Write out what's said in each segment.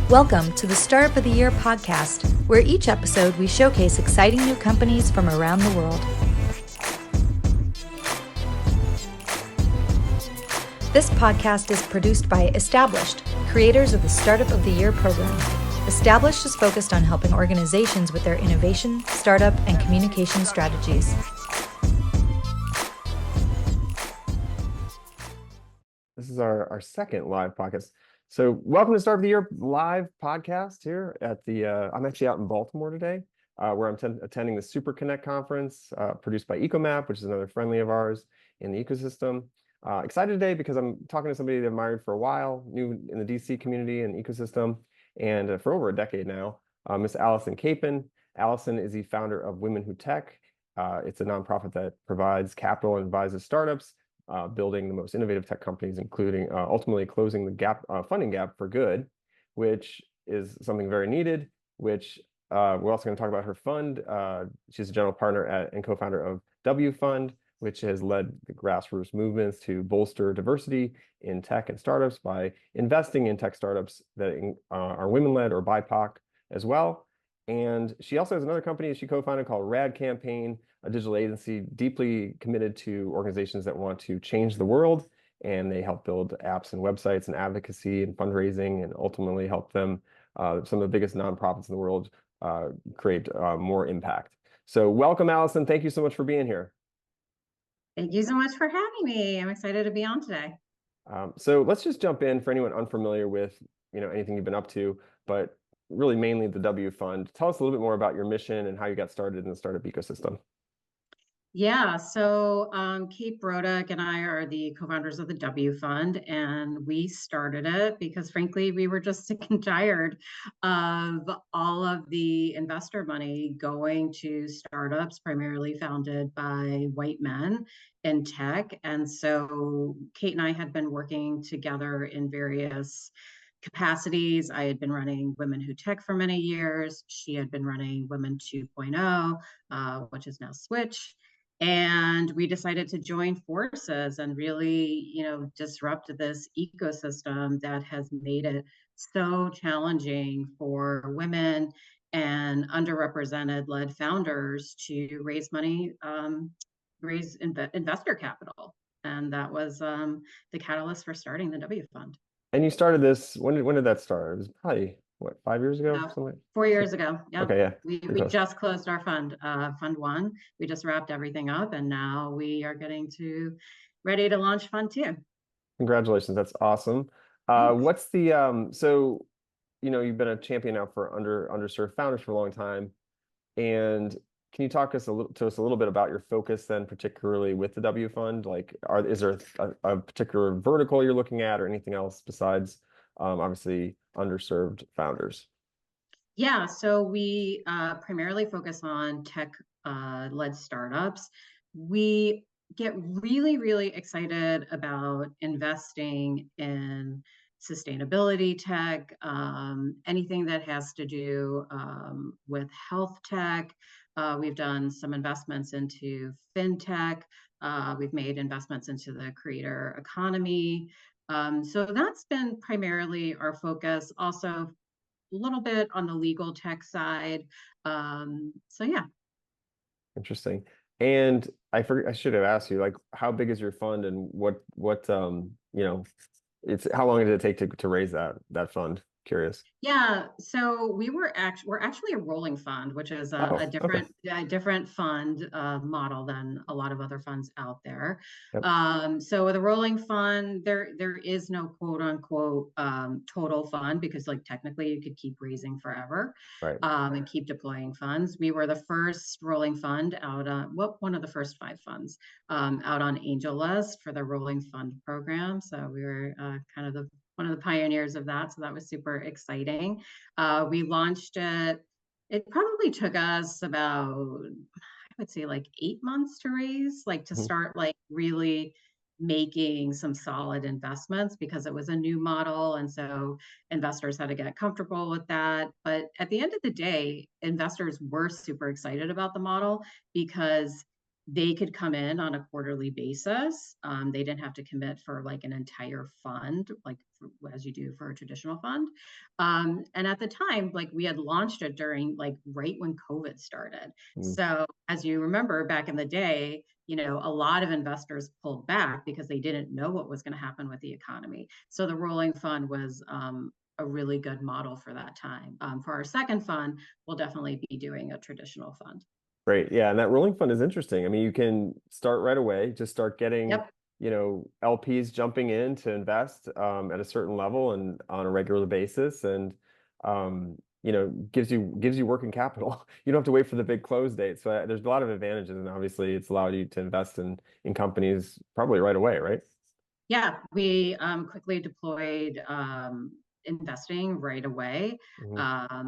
Welcome to the Startup of the Year podcast, where each episode we showcase exciting new companies from around the world. This podcast is produced by Established, creators of the Startup of the Year program. Established is focused on helping organizations with their innovation, startup, and communication strategies. This is our second live podcast. So welcome to Start of the Year live podcast here at the, I'm actually out in Baltimore today, where I'm attending the Super Connect conference produced by EcoMap, which is another friendly of ours in the ecosystem. Excited today because I'm talking to somebody that I've admired for a while, new in the DC community and ecosystem, and for over a decade now, Miss Allyson Kapin. Allyson is the founder of Women Who Tech. It's a nonprofit that provides capital and advises startups, building the most innovative tech companies, including ultimately closing the gap, funding gap for good, which is something very needed, which we're also going to talk about her fund. She's a general partner at and co-founder of W Fund, which has led the grassroots movements to bolster diversity in tech and startups by investing in tech startups that are women-led or BIPOC as well. And she also has another company that she co-founded called Rad Campaign, a digital agency deeply committed to organizations that want to change the world. And they help build apps and websites and advocacy and fundraising, and ultimately help them, some of the biggest nonprofits in the world, create more impact. So welcome, Allyson. Thank you so much for being here. Thank you so much for having me. I'm excited to be on today. So let's just jump in for anyone unfamiliar with anything you've been up to, but really mainly the W Fund. Tell us a little bit more about your mission and how you got started in the startup ecosystem. Yeah, so Kate Brodak and I are the co-founders of the W Fund, and we started it because, frankly, we were just sick and tired of all of the investor money going to startups primarily founded by white men in tech. And so Kate and I had been working together in various capacities. I had been running Women Who Tech for many years. She had been running Women 2.0, which is now Switch. And we decided to join forces and really, disrupt this ecosystem that has made it so challenging for women and underrepresented led founders to raise money, raise investor capital. And that was the catalyst for starting the W Fund. And you started this, when did that start? It was probably, what, 5 years ago? Something? 4 years ago. Yeah. Okay, yeah. We just closed our fund, Fund 1. We just wrapped everything up, and now we are getting ready to launch Fund 2. Congratulations, that's awesome. What's the, so, you've been a champion now for underserved founders for a long time. And can you talk to us a little bit about your focus then, particularly with the W Fund? Like, is there a particular vertical you're looking at or anything else besides obviously underserved founders? Yeah, so we primarily focus on tech-led startups. We get really, really excited about investing in sustainability tech, anything that has to do with health tech. We've done some investments into fintech. We've made investments into the creator economy. So that's been primarily our focus. Also, a little bit on the legal tech side. So yeah. Interesting. And I should have asked you, like, how big is your fund, and what it's how long did it take to raise that fund? Curious. Yeah, so we're actually a rolling fund, which is a different fund model than a lot of other funds out there. Yep. So with a rolling fund, there is no quote unquote total fund, because like technically you could keep raising forever, right, and keep deploying funds. We were the first rolling fund out on one of the first 5 funds out on AngelList for the rolling fund program. So we were kind of one of the pioneers of that. So that was super exciting. We launched it. It probably took us about, I would say, like 8 months to raise, like to start like really making some solid investments, because it was a new model. And so investors had to get comfortable with that. But at the end of the day, investors were super excited about the model, because they could come in on a quarterly basis. They didn't have to commit for like an entire fund, like as you do for a traditional fund. And at the time, like we had launched it during like right when COVID started. Mm. So as you remember back in the day, a lot of investors pulled back because they didn't know what was going to happen with the economy. So the rolling fund was a really good model for that time. For our second fund, we'll definitely be doing a traditional fund. Great. Yeah. And that rolling fund is interesting. I mean, you can start right away, just start getting, Yep. LPs jumping in to invest at a certain level and on a regular basis. And, gives you working capital. You don't have to wait for the big close date. So there's a lot of advantages. And obviously it's allowed you to invest in companies probably right away, right? Yeah, we quickly deployed investing right away. Hmm.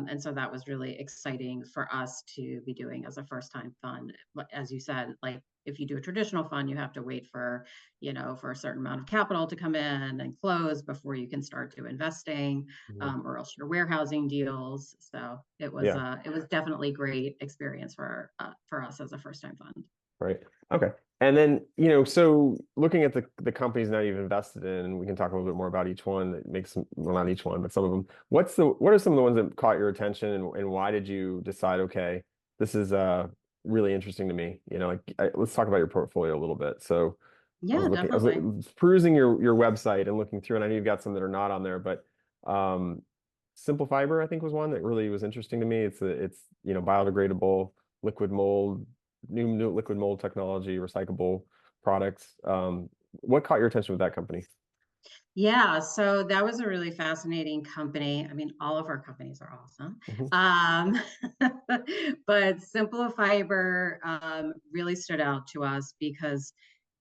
And so that was really exciting for us to be doing as a first time fund. But as you said, like if you do a traditional fund, you have to wait for a certain amount of capital to come in and close before you can start to investing, Hmm. or else you're warehousing deals. So Yeah. it was definitely great experience for us as a first time fund. Right. Okay. And then, so looking at the companies now you've invested in, and we can talk a little bit more about each one that makes, well, not each one, but some of them. What are some of the ones that caught your attention, and why did you decide, okay, this is really interesting to me? Let's talk about your portfolio a little bit. So Yeah, I was definitely. perusing your website and looking through, and I know you've got some that are not on there, but Simple Fiber, I think, was one that really was interesting to me. It's biodegradable liquid mold, new liquid mold technology, recyclable products. What caught your attention with that company? Yeah, so that was a really fascinating company. I mean, all of our companies are awesome. Mhm. Um, but Simple Fiber really stood out to us because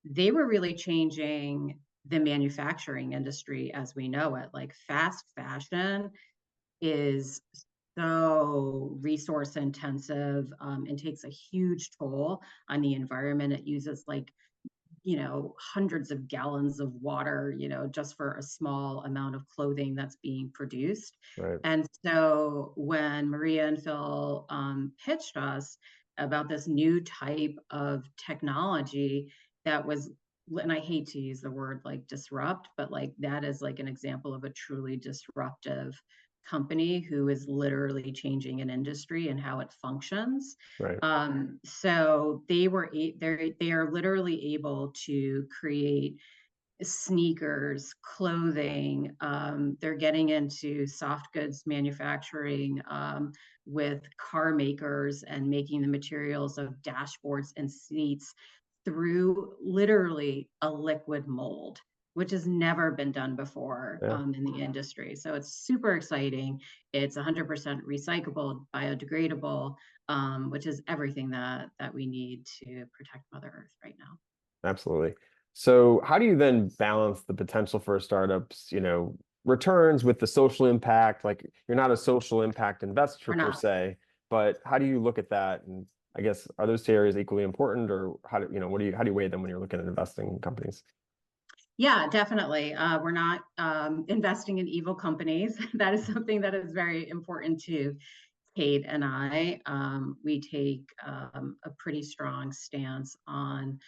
they were really changing the manufacturing industry as we know it. Like fast fashion is so resource intensive and takes a huge toll on the environment. It uses like hundreds of gallons of water, just for a small amount of clothing that's being produced. Right. And so when Maria and Phil pitched us about this new type of technology that was, and I hate to use the word like disrupt, but like that is like an example of a truly disruptive company who is literally changing an industry and how it functions. Right. So they are literally able to create sneakers, clothing. They're getting into soft goods manufacturing with car makers and making the materials of dashboards and seats through literally a liquid mold, which has never been done before Yeah. in the industry. So it's super exciting. It's 100% recyclable, biodegradable, which is everything that we need to protect Mother Earth right now. Absolutely. So how do you then balance the potential for a startup's, returns with the social impact? Like you're not a social impact investor Or per not. se, but how do you look at that? And I guess are those two areas equally important, or how do you weigh them when you're looking at investing in companies? Yeah, definitely. We're not investing in evil companies. That is something that is very important to Kate and I. We take a pretty strong stance on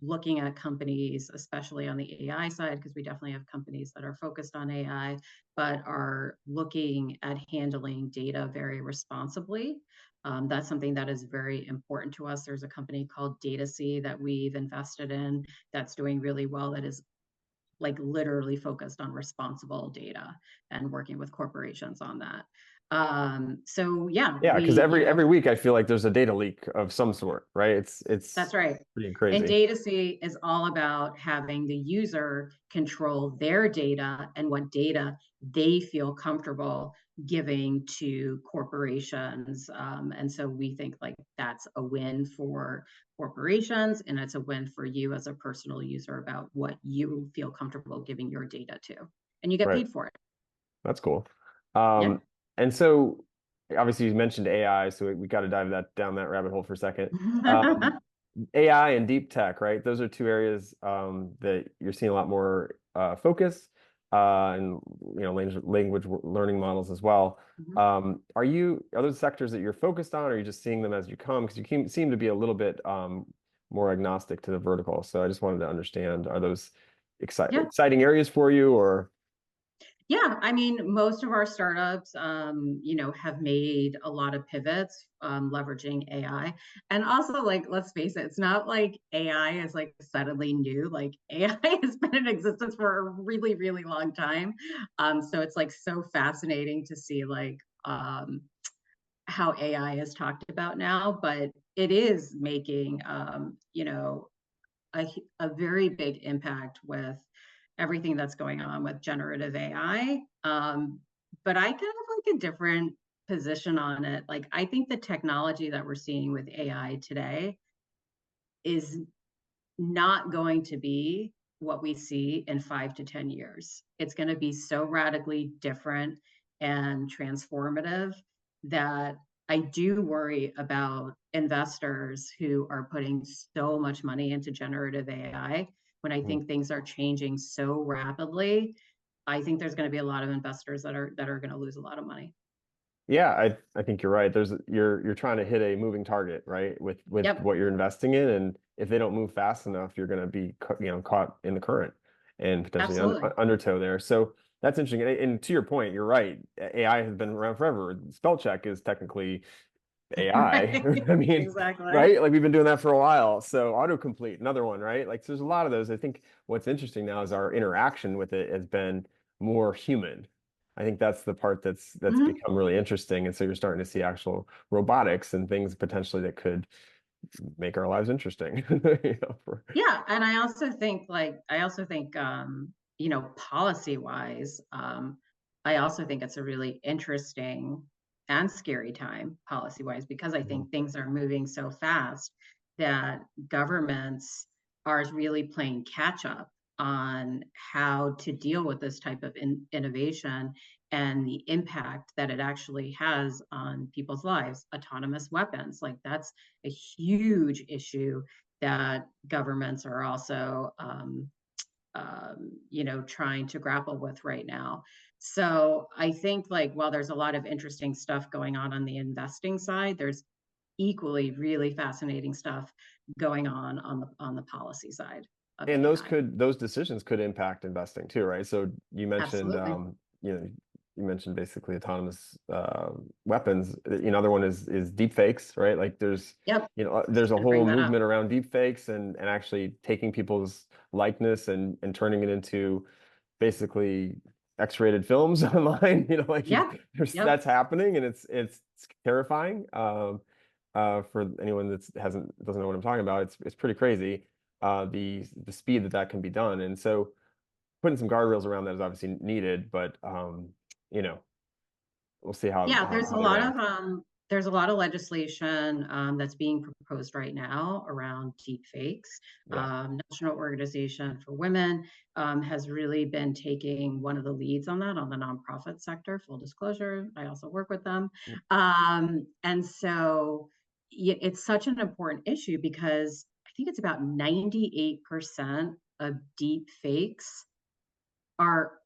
looking at companies, especially on the AI side, because we definitely have companies that are focused on AI, but are looking at handling data very responsibly. That's something that is very important to us. There's a company called DataC that we've invested in that's doing really well, that is like literally focused on responsible data and working with corporations on that. So yeah, Yeah, because every week I feel like there's a data leak of some sort, right? It's that's right. pretty And crazy. DataC is all about having the user control their data and what data they feel comfortable giving to corporations. And so we think like that's a win for corporations, and it's a win for you as a personal user about what you feel comfortable giving your data to. And you get Right. paid for it. That's cool. Yeah. And so obviously you mentioned AI, so we got to dive down that rabbit hole for a second. Um, AI and deep tech, right? Those are two areas that you're seeing a lot more focus. and language learning models as well. Mhm. Are those sectors that you're focused on, or are you just seeing them as you come? Because you seem to be a little bit more agnostic to the vertical. So I just wanted to understand, are those Yeah. exciting areas for you, or? Yeah, I mean, most of our startups, have made a lot of pivots, leveraging AI. And also, like, let's face it, it's not like AI is like suddenly new. Like AI has been in existence for a really, really long time. So it's like so fascinating to see like how AI is talked about now, but it is making a very big impact with everything that's going on with generative AI. But I kind of have like a different position on it. Like, I think the technology that we're seeing with AI today is not going to be what we see in 5 to 10 years. It's going to be so radically different and transformative that I do worry about investors who are putting so much money into generative AI. When I think things are changing so rapidly, I think there's going to be a lot of investors that are going to lose a lot of money. Yeah, I think you're right. You're trying to hit a moving target, right? With Yep, what you're investing in, and if they don't move fast enough, you're going to be caught in the current and potentially absolutely. undertow there. So that's interesting. And to your point, you're right. AI has been around forever. Spell check is technically AI. Right. I mean, Exactly. right? Like we've been doing that for a while. So autocomplete, another one, right? Like so there's a lot of those. I think what's interesting now is our interaction with it has been more human. I think that's the part that's Mhm. become really interesting. And so you're starting to see actual robotics and things potentially that could make our lives interesting. Yeah, and I also think policy wise, I also think it's a really interesting and scary time policy wise because I Mhm. think things are moving so fast that governments are really playing catch up on how to deal with this type of innovation and the impact that it actually has on people's lives. Autonomous weapons, like that's a huge issue that governments are also trying to grapple with right now. So I think like while there's a lot of interesting stuff going on the investing side, there's equally really fascinating stuff going on the policy side of And AI. those decisions could impact investing too, right? So Absolutely. you know, you mentioned basically autonomous weapons. Another one is deep fakes, right? Like Yep. there's a Gonna bring whole that up. movement around deep fakes and actually taking people's likeness and turning it into basically X-rated films online. Like Yeah. Yep. that's happening and it's terrifying. For anyone that doesn't know what I'm talking about, it's pretty crazy the speed that can be done. And so putting some guardrails around that is obviously needed, but you know, we'll see Yeah, how they react. there's a lot of legislation that's being proposed right now around deep fakes. Yeah. National Organization for Women has really been taking one of the leads on that on the nonprofit sector. Full disclosure, I also work with them, and so it's such an important issue because I think it's about 98% of deep fakes are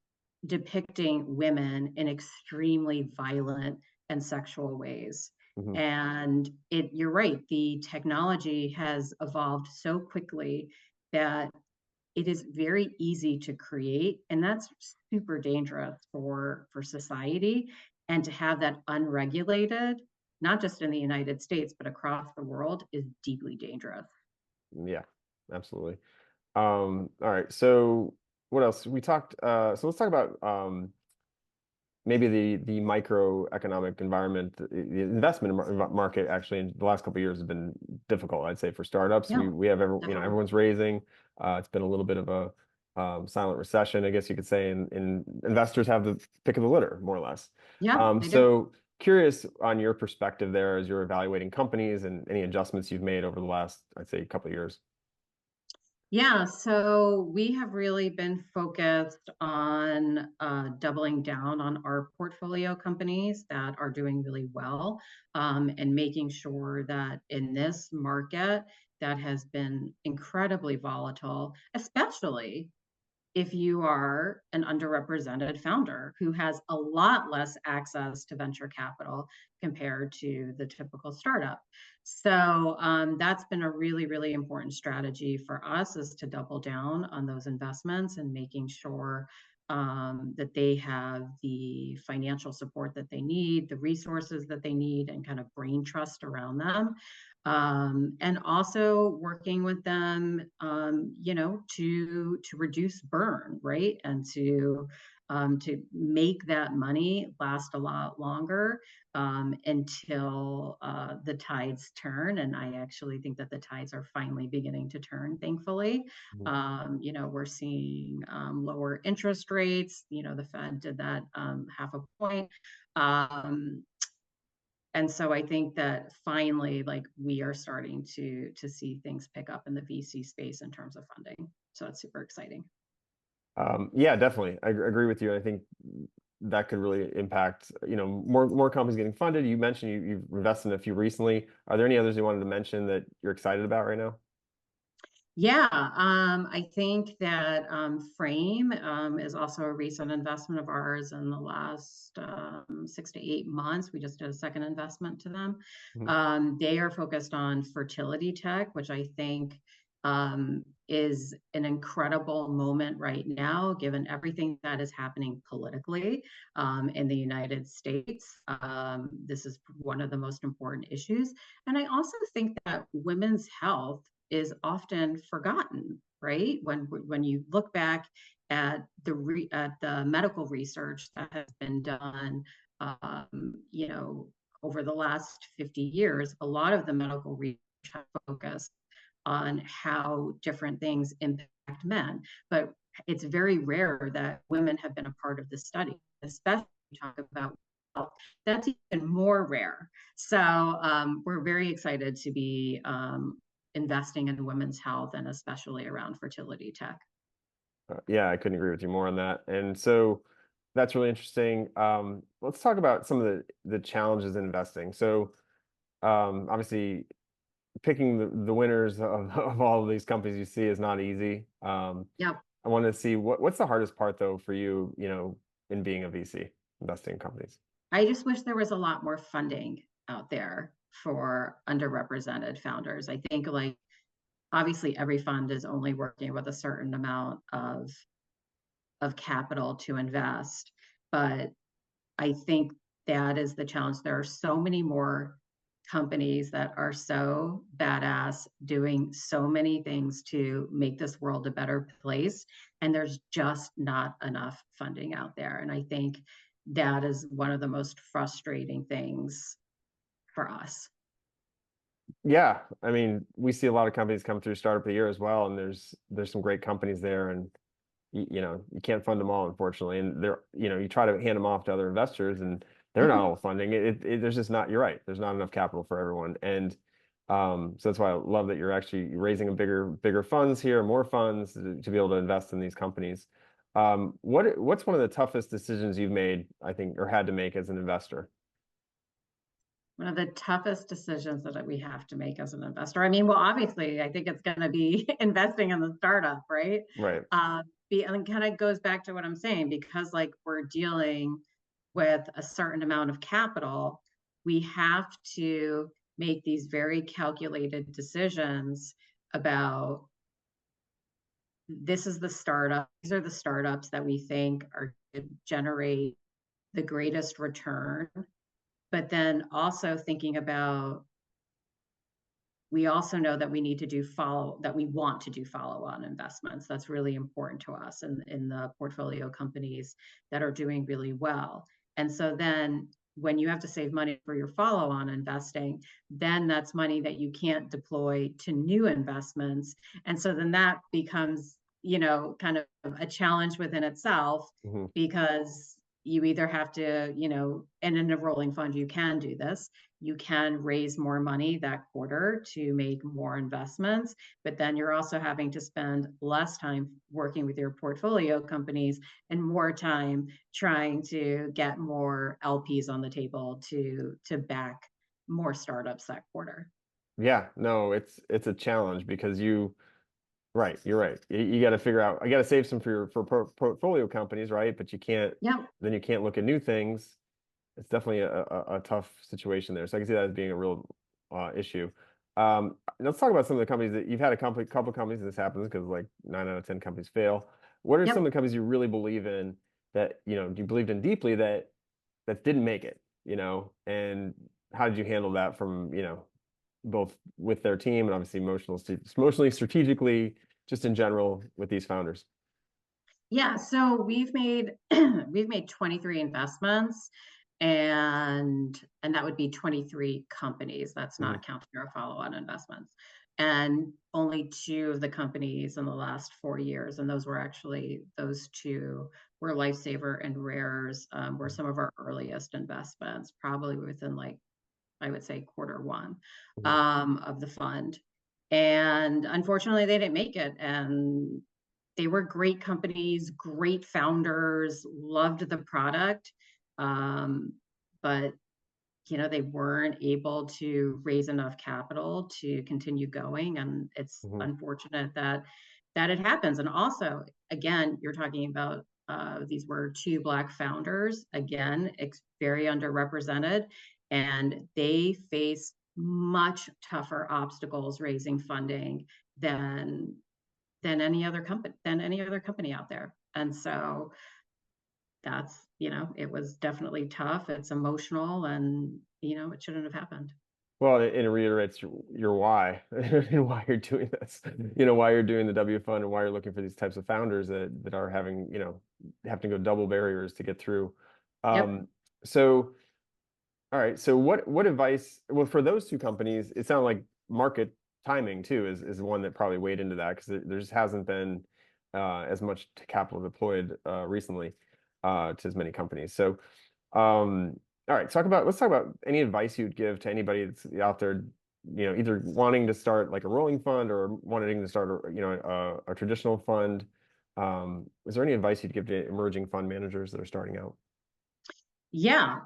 depicting women in extremely violent and sexual ways. Hmm. And you're right, the technology has evolved so quickly that it is very easy to create, and that's super dangerous for society. And to have that unregulated, not just in the United States, but across the world, is deeply dangerous. Yeah, absolutely. All right. So what else? We talked so let's talk about maybe the microeconomic environment, the investment market actually in the last couple of years has been difficult, I'd say, for startups. Yeah, We have definitely. everyone's raising. It's been a little bit of a silent recession, I guess you could say, and investors have the pick of the litter, more or less. Yeah, they do. So curious on your perspective there as you're evaluating companies and any adjustments you've made over the last, I'd say, couple of years. Yeah, so we have really been focused on doubling down on our portfolio companies that are doing really well, and making sure that in this market that has been incredibly volatile, especially if you are an underrepresented founder who has a lot less access to venture capital compared to the typical startup. So that's been a really, really important strategy for us, is to double down on those investments and making sure that they have the financial support that they need, the resources that they need, and kind of brain trust around them. And also working with them, to reduce burn, right, and to make that money last a lot longer, until the tides turn. And I actually think that the tides are finally beginning to turn, thankfully. We're seeing lower interest rates. The Fed did that half a point. And so I think that finally, like, we are starting to see things pick up in the VC space in terms of funding. So it's super exciting. Yeah, definitely. I agree with you. I think that could really impact, more companies getting funded. You mentioned you've invested in a few recently. Are there any others you wanted to mention that you're excited about right now? Yeah, I think that Frame is also a recent investment of ours in the last 6 to 8 months. We just did a second investment to them. They are focused on fertility tech, which I think is an incredible moment right now, given everything that is happening politically in the United States. This is one of the most important issues. And I also think that women's health is often forgotten, right? When you look back at the medical research that has been done, over the last 50 years, a lot of the medical research has focused on how different things impact men, but it's very rare that women have been a part of the study, especially when you talk about health. That's even more rare. So we're very excited to be investing in women's health, and especially around fertility tech. Yeah, I couldn't agree with you more on that. And so that's really interesting. Let's talk about some of the challenges in investing. So obviously, picking the winners of all of these companies you see is not easy. Yep. I wanted to see what's the hardest part though for you, in being a VC, investing in companies. I just wish there was a lot more funding out there for underrepresented founders. I think, like, obviously every fund is only working with a certain amount of capital to invest, but I think that is the challenge. There are so many more companies that are so badass, doing so many things to make this world a better place, and there's just not enough funding out there. And I think that is one of the most frustrating things for us. Yeah, I mean, we see a lot of companies come through Startup of the Year as well, and there's some great companies there, and you can't fund them all, unfortunately. And you try to hand them off to other investors, and they're not all funding it. There's just not. You're right. There's not enough capital for everyone, and so that's why I love that you're actually raising a bigger funds here, more funds to be able to invest in these companies. What's one of the toughest decisions you've made, I think, or had to make as an investor? One of the toughest decisions that we have to make as an investor. I mean, well, obviously, I think it's going to be investing in the startup, right? Right. And kind of goes back to what I'm saying, because like we're dealing with a certain amount of capital, we have to make these very calculated decisions about, this is the startup. These are the startups that we think are going to generate the greatest return. But then also thinking about, we also know that we want to do follow-on investments. That's really important to us in the portfolio companies that are doing really well. And so then when you have to save money for your follow-on investing, then that's money that you can't deploy to new investments. And so then that becomes, kind of a challenge within itself, because you either have to, and in a rolling fund, you can do this. You can raise more money that quarter to make more investments, but then you're also having to spend less time working with your portfolio companies and more time trying to get more LPs on the table to back more startups that quarter. Yeah, no, it's a challenge because Right, you're right. You got to figure out. I got to save some for portfolio companies, right? But Yep. then you can't look at new things. It's definitely a tough situation there. So I can see that as being a real issue. Let's talk about some of the companies that you've had couple companies that this happens because like 9 out of 10 companies fail. What are some of Yep. the companies you really believe in that, you believed in deeply that didn't make it, and how did you handle that from, both with their team and obviously emotionally, strategically, just in general with these founders? Yeah, so we've made we've made 23 investments, and that would be 23 companies. That's Mhm. not counting our follow-on investments. And only two of the companies in the last 4 years, and those two were Lifesaver and Rares, were some of our earliest investments, probably within like, I would say, quarter one Mhm. of the fund. And unfortunately, they didn't make it. And they were great companies, great founders, loved the product. Um, but they weren't able to raise enough capital to continue going. And it's Mhm. unfortunate that it happens. And also, again, you're talking about these were two Black founders, again, very underrepresented, and they face much tougher obstacles raising funding than any other company out there. And so that's, it was definitely tough. It's emotional, and it shouldn't have happened. Well, and it reiterates your why and why you're doing this, why you're doing the W fund and why you're looking for these types of founders that are having, have to go double barriers to get through. Yep. So, all right. So what advice, well, for those two companies, it sounded like market timing too is one that probably weighed into that because there just hasn't been as much capital deployed recently to as many companies. So, all right, let's talk about any advice you'd give to anybody that's out there, either wanting to start like a rolling fund or wanting to start a traditional fund. Is there any advice you'd give to emerging fund managers that are starting out? Yeah.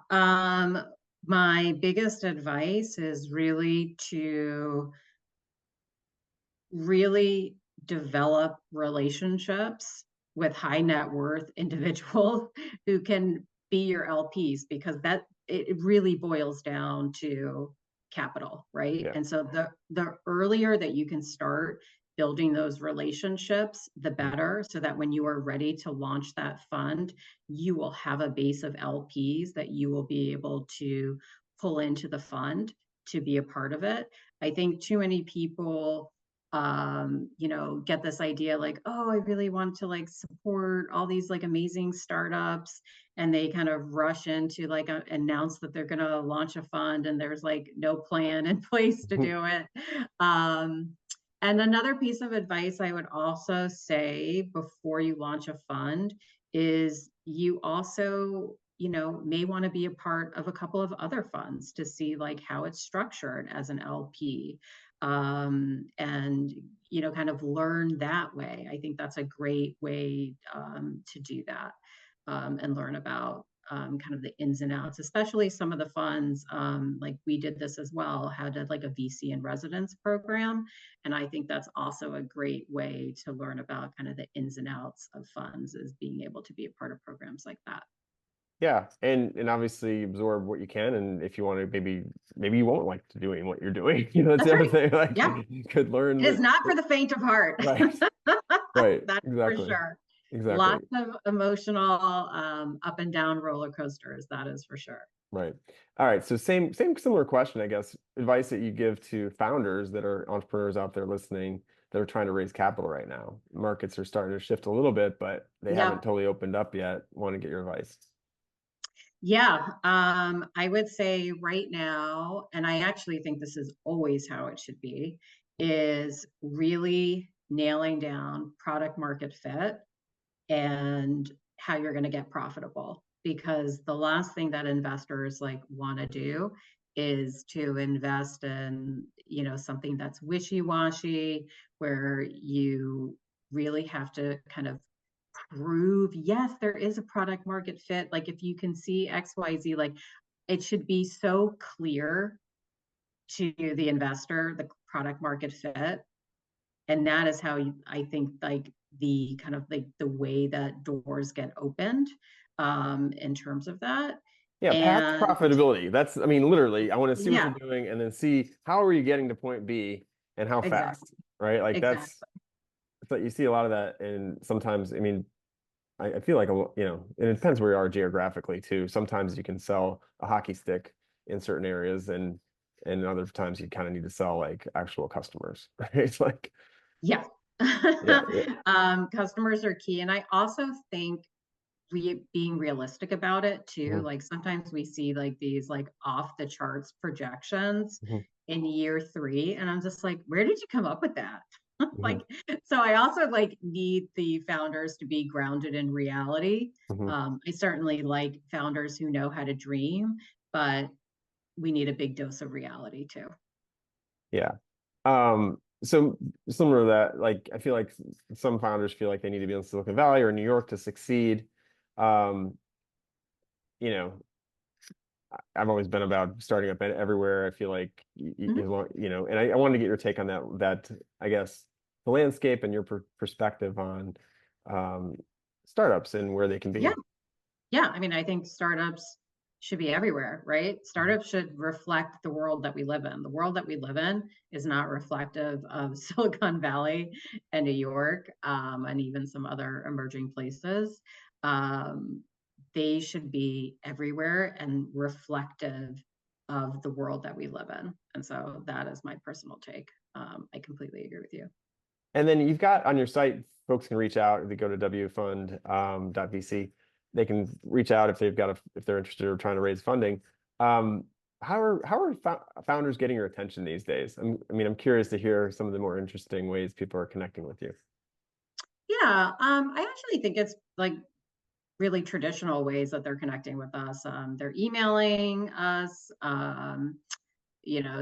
My biggest advice is really develop relationships with high net worth individuals who can be your LPs, because that it really boils down to capital, right? Yeah. And so the earlier that you can start building those relationships, the Mhm. better, so that when you are ready to launch that fund, you will have a base of LPs that you will be able to pull into the fund to be a part of it. I think too many people get this idea like, oh, I really want to like support all these like amazing startups, and they kind of rush into like announce that they're going to launch a fund, and there's like no plan in place to do it. um, and another piece of advice I would also say before you launch a fund is you also may want to be a part of a couple of other funds to see like how it's structured as an LP, and kind of learn that way. I think that's a great way to do that, and learn about kind of the ins and outs, especially some of the funds. Like we did this as well, had like a VC in residence program, and I think that's also a great way to learn about kind of the ins and outs of funds, is being able to be a part of programs like that. Yeah, and obviously absorb what you can, and if you want to, maybe you won't like to doing what you're doing. That's That's the other right. thing. Like Yep. you could learn It is that. not for the faint of heart. Right, right, That's for exactly, sure. exactly. Lots of emotional up and down roller coasters, that is for sure. Right. All right. So same similar question, I guess. Advice that you give to founders that are entrepreneurs out there listening that are trying to raise capital right now. Markets are starting to shift a little bit, but they haven't Yep. totally opened up yet. Want to get your advice. Yeah. I would say right now, and I actually think this is always how it should be, is really nailing down product market fit and how you're going to get profitable. Because the last thing that investors like want to do is to invest in, something that's wishy-washy, where you really have to kind of prove, yes, there is a product market fit. Like if you can see XYZ, like it should be so clear to the investor, the product market fit, And that is how I think like the kind of like the way that doors get opened in terms of that. Yeah, path to And profitability. That's, I mean, literally, I want to see what yeah, you're doing and then see how are you getting to point B and how exactly, fast, right? Like exactly. it's like you see a lot of that, and sometimes, I mean, I feel like and it depends where you are geographically too. Sometimes you can sell a hockey stick in certain areas, and other times you kind of need to sell like actual customers, right? It's like, Yeah. yeah, yeah. Customers are key. And I also think being realistic about it too. Mhm, Like sometimes we see like these like off the charts projections mhm, in year 3. And I'm just like, where did you come up with that? mhm, Like, so I also like need the founders to be grounded in reality. mhm. I certainly like founders who know how to dream, but we need a big dose of reality too. Yeah. So similar to that, like I feel like some founders feel like they need to be in Silicon Valley or New York to succeed. Um, you know, I've always been about starting up everywhere. I feel like Mhm. and I wanted to get your take on that I guess the landscape and your perspective on um, startups and where they can Yeah. be. Yeah, I mean, I think startups should be everywhere, right? Mhm, Startups should reflect the world that we live in. The world that we live in is not reflective of Silicon Valley and New York, and even some other emerging places. Um, they should be everywhere and reflective of the world that we live in. And so that is my personal take. I completely agree with you. And then you've got on your site, folks can reach out if they go to wfund.vc. They can reach out if if they're interested or trying to raise funding. Um, how are founders getting your attention these days? I'm curious to hear some of the more interesting ways people are connecting with you. Yeah, I actually think it's like really traditional ways that they're connecting with us. They're emailing us.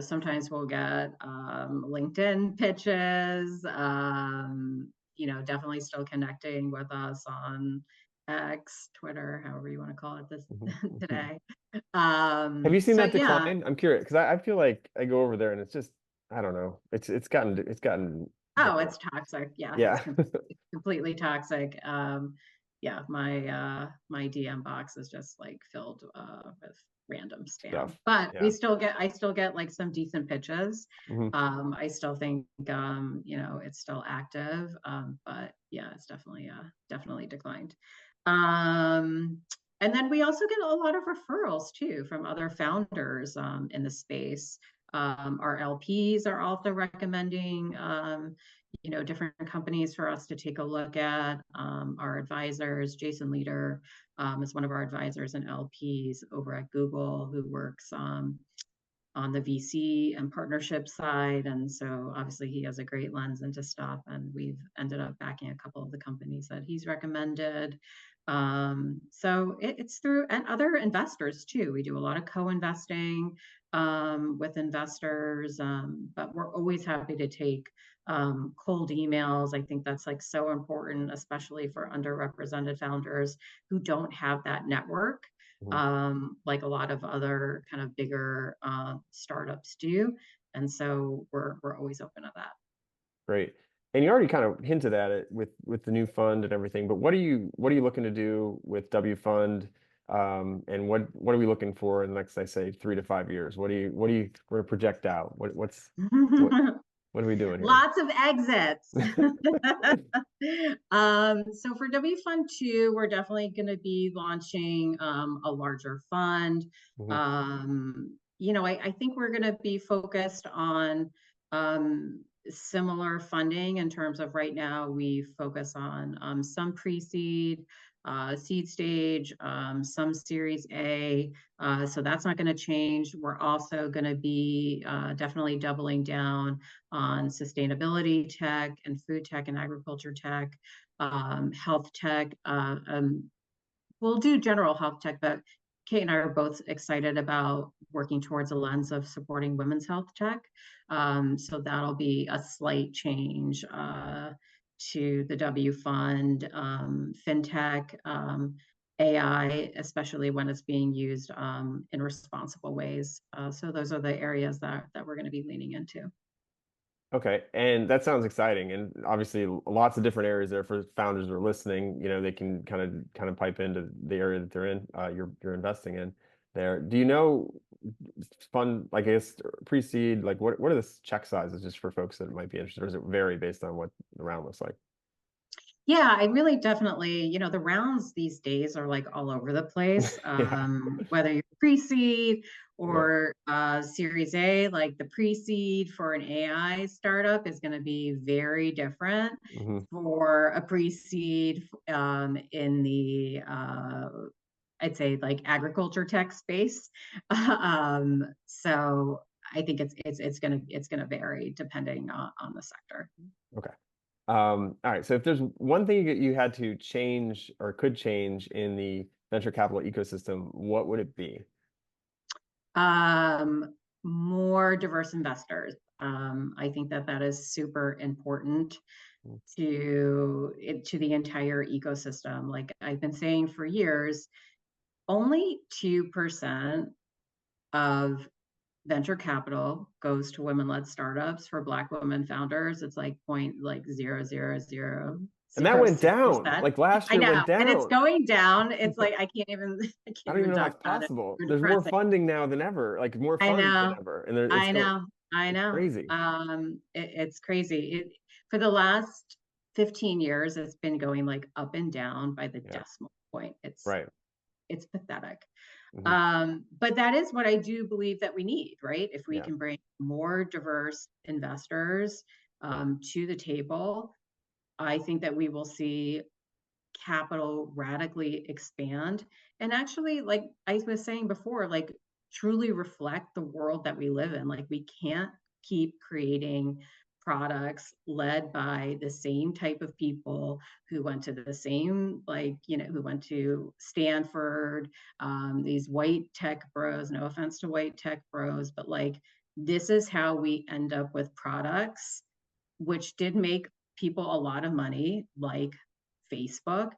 Sometimes we'll get LinkedIn pitches. Definitely still connecting with us on X, Twitter, however you want to call it this Mhm, mhm. today. Have you seen So that yeah. decline? I'm curious because I feel like I go over there and it's just I don't know. It's gotten Oh, different. it's toxic. Yeah, Yeah, it's completely toxic. Yeah, my DM box is just like filled with random spam. stuff. But Yeah. I still get like some decent pitches. Hmm. I still think it's still active. But yeah, it's definitely declined. Um, and then we also get a lot of referrals too from other founders in the space. Our LPs are also recommending different companies for us to take a look at. Our advisors, Jason Leader, is one of our advisors and LPs over at Google who works on the VC and partnership side. And so obviously he has a great lens into stuff. And we've ended up backing a couple of the companies that he's recommended. So it's through, and other investors too. We do a lot of co-investing with investors, but we're always happy to take cold emails. I think that's like so important, especially for underrepresented founders who don't have that network like a lot of other kind of bigger startups do. And so we're always open to that. Great. And you already kind of hinted at it with the new fund and everything, but what are you looking to do with W Fund? And what are we looking for in the next, I say, 3 to 5 years? What do you we're gonna project out? What what are we doing here? Lots of exits. So for W Fund 2, we're definitely going to be launching a larger fund. Mhm, I think we're going to be focused on similar funding in terms of right now we focus on some pre-seed, seed stage, some Series A. So that's not going to change. We're also going to be definitely doubling down on sustainability tech and food tech and agriculture tech, health tech. We'll do general health tech, but Kate and I are both excited about working towards a lens of supporting women's health tech. So that'll be a slight change to the W Fund, fintech, AI, especially when it's being used in responsible ways. So those are the areas that we're going to be leaning into. Okay, and that sounds exciting, and obviously lots of different areas there for founders who are listening. They can kind of pipe into the area that they're in. You're investing in there. Do you know fund, like, I guess, pre-seed, like what are the check sizes just for folks that might be interested, or does it vary based on what the round looks like? Yeah, I really definitely, the rounds these days are like all over the place. Yeah, Whether you're pre-seed yeah, or Series A, like the pre-seed for an AI startup is going to be very different hmm for a pre-seed in the I'd say like agriculture tech space. So I think it's gonna vary depending on the sector. Okay. All right. So if there's one thing that you had to change or could change in the venture capital ecosystem, what would it be? Um, More diverse investors. I think that is super important to the entire ecosystem. Like I've been saying for years, only 2% of venture capital goes to women-led startups for Black women founders. It's like point like zero zero zero And that zero went six down. percent. Like last I year know, went and it's down. going down. It's like I I can't don't even even know how talk it's about it. possible. It's There's more depressing. funding now than ever, like more I funds than know, ever. And it's I going, know, I it's know. crazy. It's crazy. For the last 15 years, it's been going like up and down by the Yeah. decimal point. Right. It's pathetic. hmm But that is what I do believe that we need, right? If we Yeah. can bring more diverse investors Yeah. to the table, I think that we will see capital radically expand and actually, like I was saying before, like truly reflect the world that we live in. Like we can't keep creating products led by the same type of people who went to the same, like, who went to Stanford, these white tech bros. No offense to white tech bros, but like this is how we end up with products which did make people a lot of money, like Facebook,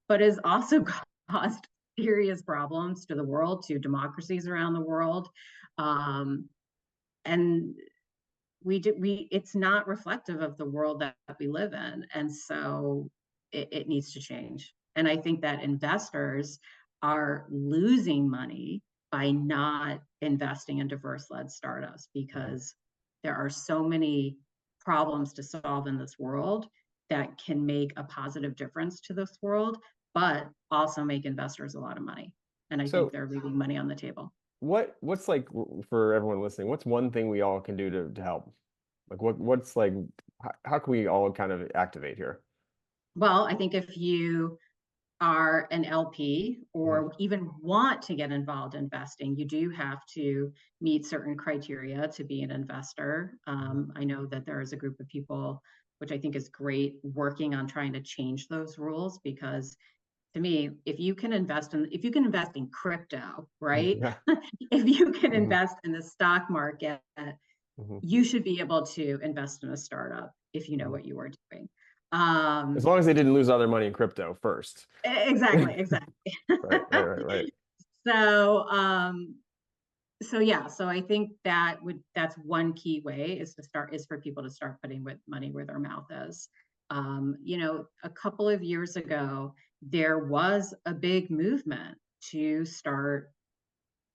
but has also caused serious problems to the world, to democracies around the world. Um, and it's not reflective of the world that we live in. And so it needs to change. And I think that investors are losing money by not investing in diverse led startups Mhm. because there are so many problems to solve in this world that can make a positive difference to this world, but also make investors a lot of money. And I think So they're leaving money on the table. what's like for everyone listening, what's one thing we all can do to help? Like what's like how can we all kind of activate here? Well, I think if you are an LP Mhm. or even want to get involved in investing, you do have to meet certain criteria to be an investor. Mhm. I know that there is a group of people, which I think is great, working on trying to change those rules because to me, if you can invest in crypto, right? Yeah. If you can hmm invest in the stock market, hmm you should be able to invest in a startup if you know hmm what you are doing. As Um, long as they didn't lose all their money in crypto first. exactly, exactly. Right. So, so yeah, so I think that's one key way is for people to start putting with money where their mouth is. A couple of years ago, there was a big movement to start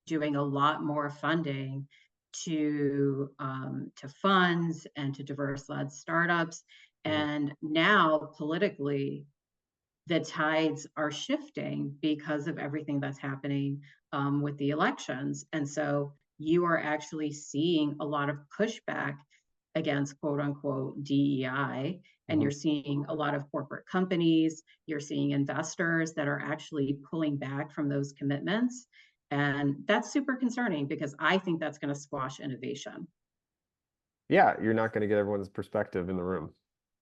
doing a lot more funding to funds and to diverse led startups. Mhm. And now politically, the tides are shifting because of everything that's happening with the elections. And so you are actually seeing a lot of pushback against quote unquote DEI. And you're Mhm. seeing a lot of corporate companies, you're seeing investors that are actually pulling back from those commitments. And that's super concerning because I think that's going to squash innovation. Yeah, you're not going to get everyone's perspective in the room,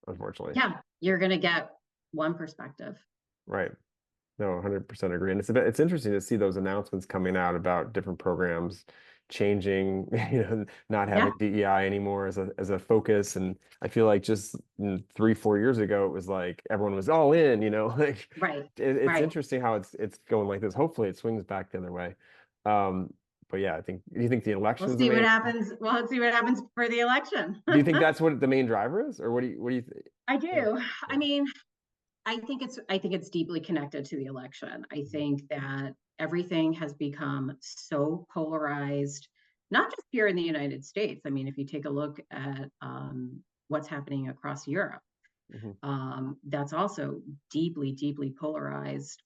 unfortunately. Yeah, you're going to get one perspective. Right. No, 100% agree. And it's interesting to see those announcements coming out about different programs changing, not having Yeah, DEI anymore as a focus. And I feel like just 3, 4 years ago, it was like everyone was all in, like right, it's right. interesting how it's going like this. Hopefully it swings back the other way. Um, yeah, I think, do you think the election We'll is the see what main, happens. Well, let's see what happens for the election. do you think that's what the main driver is? Or what do you think? I do. Yeah. I mean, I think it's deeply connected to the election. I think that everything has become so polarized, not just here in the United States. I mean, if you take a look at what's happening across Europe, Mhm. that's also deeply, deeply polarized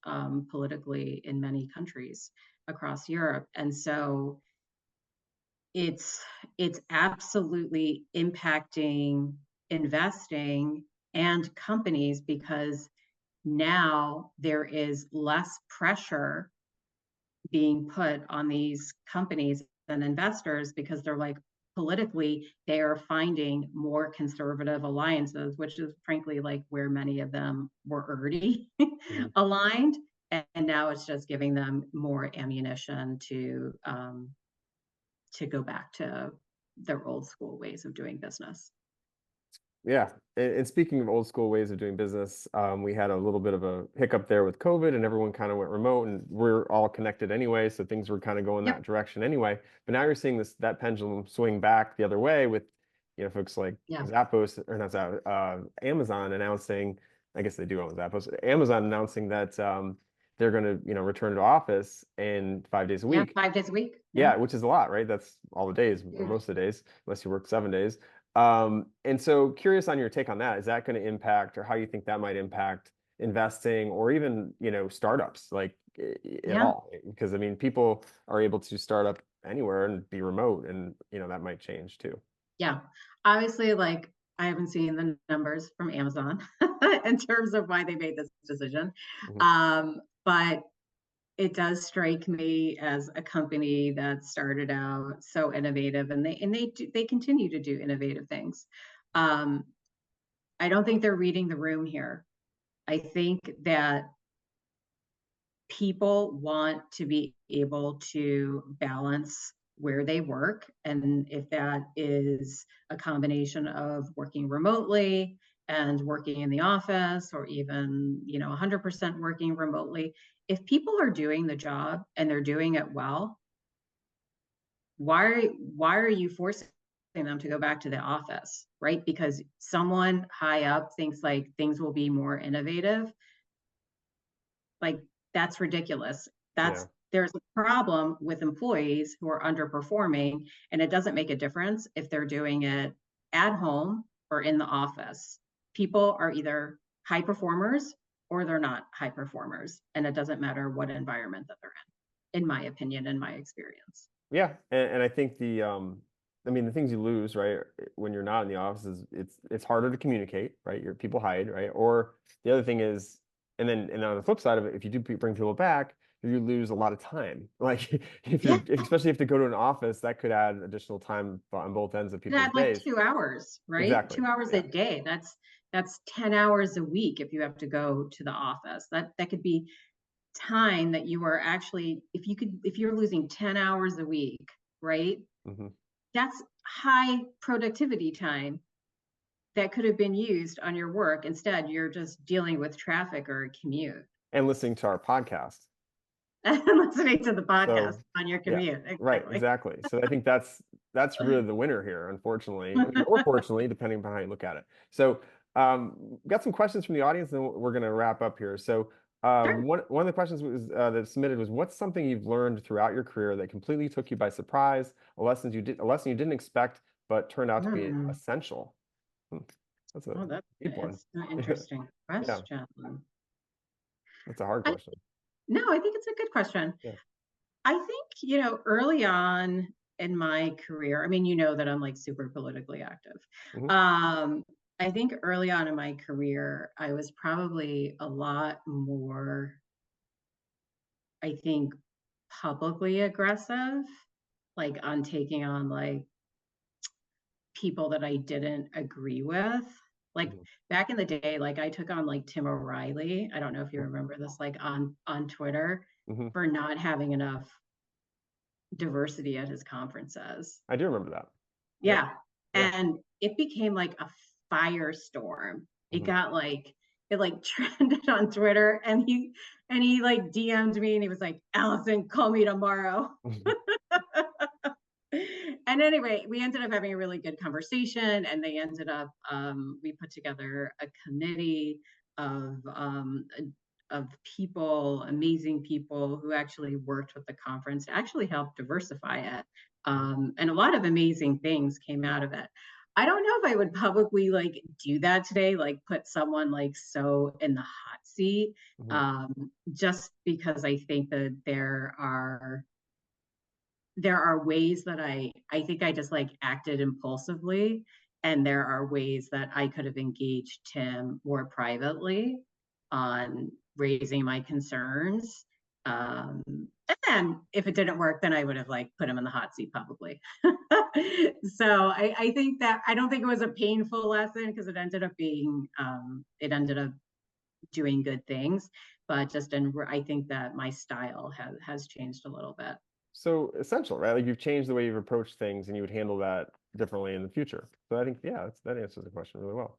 politically in many countries across Europe. And so it's absolutely impacting investing and companies because now there is less pressure being put on these companies and investors because they're like politically they are finding more conservative alliances, which is frankly like where many of them were already Mhm. aligned, and now it's just giving them more ammunition to go back to their old school ways of doing business. Yeah, and speaking of old school ways of doing business, we had a little bit of a hiccup there with COVID, and everyone kind of went remote, and we're all connected anyway, so things were kind of going that Yep. direction anyway. But now you're seeing that pendulum swing back the other way with, folks like Yeah. Zappos, or not Zappos, Amazon announcing, I guess they do own Zappos, Amazon announcing that they're going to, return to office in 5 days a Yeah. week. 5 days a week. Yeah, which is a lot, right? That's all the days, or Huge. most of the days, unless you work 7 days. And so curious on your take on that. Is that going to impact, or how you think that might impact investing, or even, startups, like at Yeah. all? Because I mean, people are able to start up anywhere and be remote, and that might change too. Yeah. Obviously, like I haven't seen the numbers from Amazon in terms of why they made this decision. Mhm. But it does strike me as a company that started out so innovative, and they continue to do innovative things. Um, I don't think they're reading the room here. I think that people want to be able to balance where they work, and if that is a combination of working remotely and working in the office, or even 100% working remotely, if people are doing the job and they're doing it well, why are you forcing them to go back to the office, right? Because someone high up thinks like things will be more innovative. Like, that's ridiculous. Yeah. There's a problem with employees who are underperforming, and it doesn't make a difference if they're doing it at home or in the office. People are either high performers or they're not high performers, and it doesn't matter what environment that they're in my opinion, in my experience. Yeah, and I think I mean, the things you lose, right, when you're not in the office is it's harder to communicate, right? People hide, right? Or the other thing is, and on the flip side of it, if you do bring people back, you lose a lot of time. Like Yeah, especially if they go to an office, that could add additional time on both ends of people's that like days. 2 hours, right? Exactly. 2 hours Yeah. a day. That's 10 hours a week if you have to go to the office. That could be time that you are actually, if you're losing 10 hours a week, right? Hmm. That's high productivity time that could have been used on your work. Instead, you're just dealing with traffic or a commute And listening to our podcast. and listening to the podcast So on your yeah, commute. right, Exactly. exactly. So I think that's really the winner here, unfortunately, or fortunately, depending upon how you look at it. So got some questions from the audience, and then we're going to wrap up here. So Sure. one of the questions was that submitted was, what's something you've learned throughout your career that completely took you by surprise, a lesson you didn't expect but turned out to be Hmm. essential? That's a Oh, deep one. that's an interesting Yeah, question. that's a hard I, question. no, I think it's a good question. Yeah. I think, early on in my career, I mean, that I'm like super politically active. Hmm. Um, I think early on in my career, I was probably a lot more, I think, publicly aggressive, like on taking on like people that I didn't agree with. Like Hmm. back in the day, like I took on like Tim O'Reilly. I don't know if you remember this, like on Twitter, Hmm. for not having enough diversity at his conferences. I do remember that. Yep. Yeah. Yeah. And it became like a firestorm. It Hmm. got like it like trended on Twitter, and he like DM'd me, and he was like, "Allyson, call me tomorrow." And anyway, we ended up having a really good conversation, and they ended up we put together a committee of people, amazing people who actually worked with the conference to actually help diversify it. And a lot of amazing things came out of it. I don't know if I would publicly like do that today, like put someone like so in the hot seat, just because I think that there are ways that I think I just like acted impulsively, and there are ways that I could have engaged Tim more privately on raising my concerns. And then if it didn't work, then I would have like put him in the hot seat publicly. So I think that I don't think it was a painful lesson, because it ended up doing good things, but just I think that my style has changed a little bit. So essential, right? Like you've changed the way you've approached things and you would handle that differently in the future. So I think, yeah, that answers the question really well.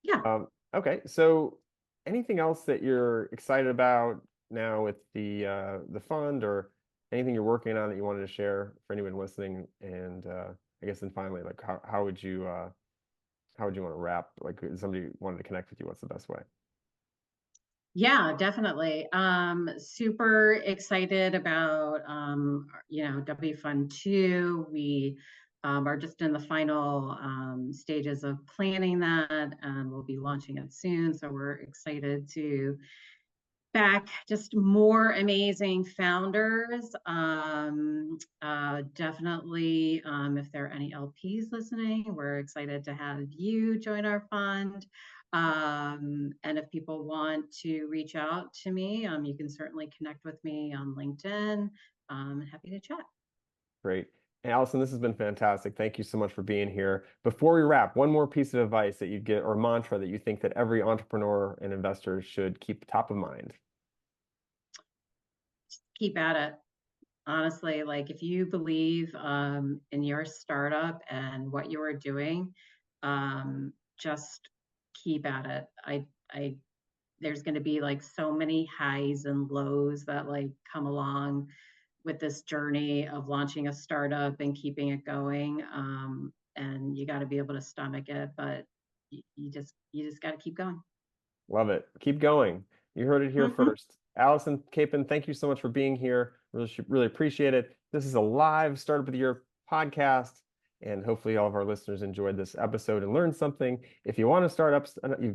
Yeah. Okay. So anything else that you're excited about now with the fund, or anything you're working on that you wanted to share for anyone listening? And I guess then finally, like how would you want to wrap? Like if somebody wanted to connect with you, what's the best way? Yeah, definitely. Super excited about W Fund 2. We are just in the final stages of planning that, and we'll be launching it soon. So we're excited to back just more amazing founders. Definitely, if there are any LPs listening, we're excited to have you join our fund. And if people want to reach out to me, you can certainly connect with me on LinkedIn. Happy to chat. Great. And Allyson, this has been fantastic. Thank you so much for being here. Before we wrap, one more piece of advice that you'd get, or mantra that you think that every entrepreneur and investor should keep top of mind. Keep at it. Honestly, like if you believe in your startup and what you are doing, just keep at it. There's going to be like so many highs and lows that like come along with this journey of launching a startup and keeping it going. And you got to be able to stomach it, but you just got to keep going. Love it. Keep going. You heard it here first. Allyson Kapin, thank you so much for being here. Really appreciate it. This is a live Startup of the Year podcast, and hopefully all of our listeners enjoyed this episode and learned something. If you want to start up,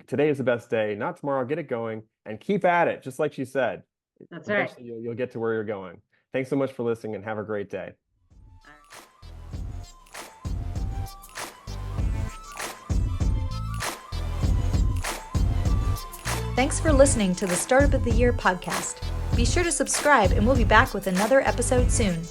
today is the best day, not tomorrow. Get it going and keep at it, just like she said. That's right. You'll get to where you're going. Thanks so much for listening, and have a great day. Thanks for listening to the Startup of the Year podcast. Be sure to subscribe, and we'll be back with another episode soon.